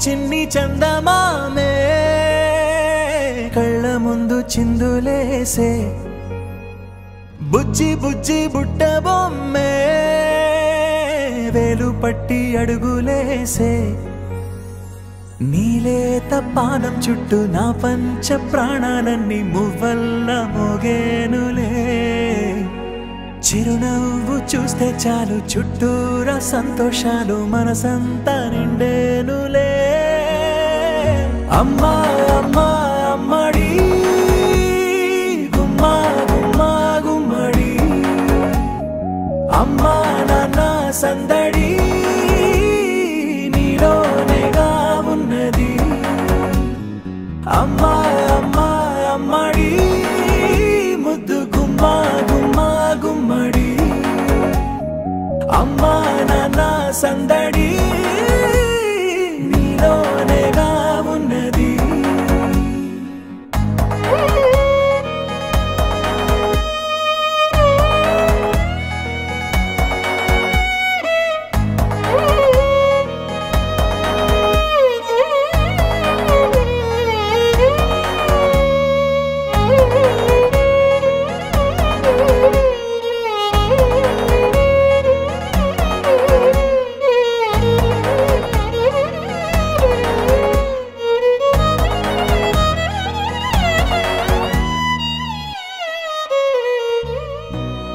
చిన్ని చందమామే కళ్ళ ముందు చిందులేసే బుజ్జి బుజ్జి బుట్ట బొమ్మే వేలు పట్టి అడుగులేసే నీలేత పానం చుట్టూ నా పంచ ప్రాణాలన్నీ మువ్వల్ల మోగేనులే చిరునవ్వు చూస్తే చాలు చుట్టూరా సంతోషాలు మనసంతా నిండేనులే అమ్మా అమ్మా అమ్మడి గుమ్మా గుమ్మా గుమ్మడి అమ్మా నాన్న సందడి నీలోనేగా ఉన్నది అమ్మా అమ్మా అమ్మడి ముద్దు గుమ్మా గుమ్మా గుమ్మడి అమ్మా నాన్న సందడి నీలోనేగా ఉన్నది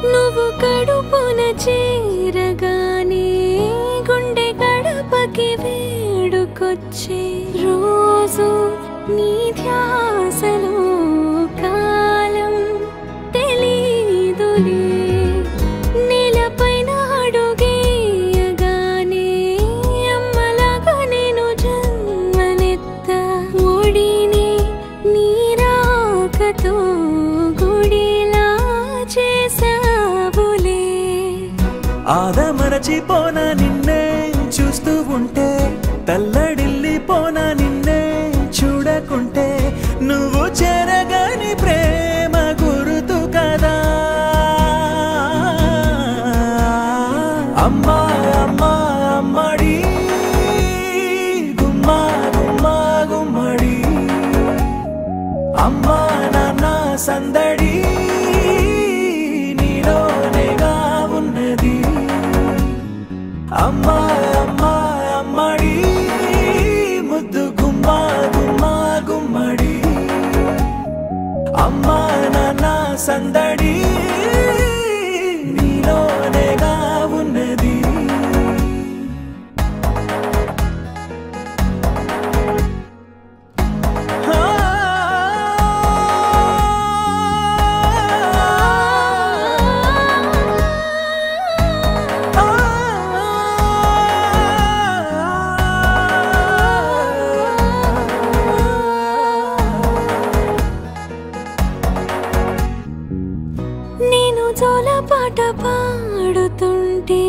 నువ్వు కడుపున చేరగానే గుండె గడపకి వేడుకొచ్చే రోజు నీ ధ్యాసలో కాలం తెలీదులే నేలపైన అడుగేయగానే అమ్మలాగా నేను జన్మనెత్త ఒడిని నీ రాకతో గుడిలా చేసావులే ఆదమరచిపోనా నిన్నే చూస్తూ ఉంటే తల్లడిల్లిపోనా నిన్నే చూడకుంటే నువ్వు చెరగని ప్రేమ గుర్తు కదా అమ్మా అమ్మా అమ్మడి గుమ్మా గుమ్మా గుమ్మడి అమ్మా నాన్న సందడి నీలోనేగా ఉన్నది అమ్మా అమ్మా అమ్మడి ముద్దు గుమ్మా గుమ్మా గుమ్మడి అమ్మా నాన్న సందడి నీలోనేగా ఉన్నది నేను జోలపాట పాడుతుంటే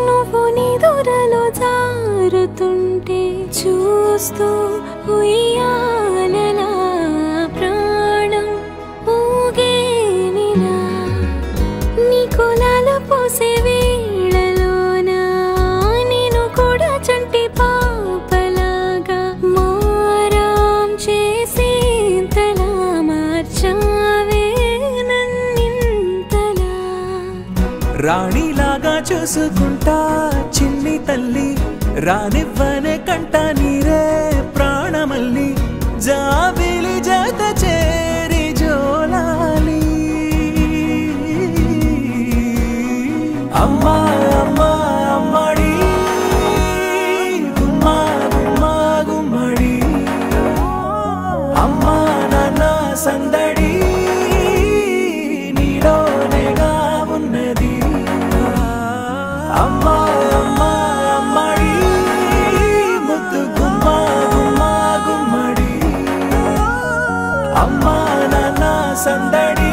నువ్వు నిదురలో జారుతుంటే చూస్తూ ఉయ్యాలలా ప్రాణం ఊగేనిలా నీ కులాల పోసే వేళలోన నేను కూడా చంటి పాపలాగా మారాం చేసేంతలా మార్చావే రాణిలాగా చూసుకుంటా చిన్ని తల్లి రానివ్వనే కంట నీరే ప్రాణమల్లి జాబిలి జత చేరి జోలాలి అమ్మా అమ్మా అమ్మడి గుమ్మా గుమ్మా గుమ్మడి అమ్మా నాన్న సందడి నీలోనేగా ఉన్నది అమ్మా అమ్మా అమ్మడి ముద్దు గుమ్మా గుమ్మా గుమ్మడి అమ్మా నాన్న సందడి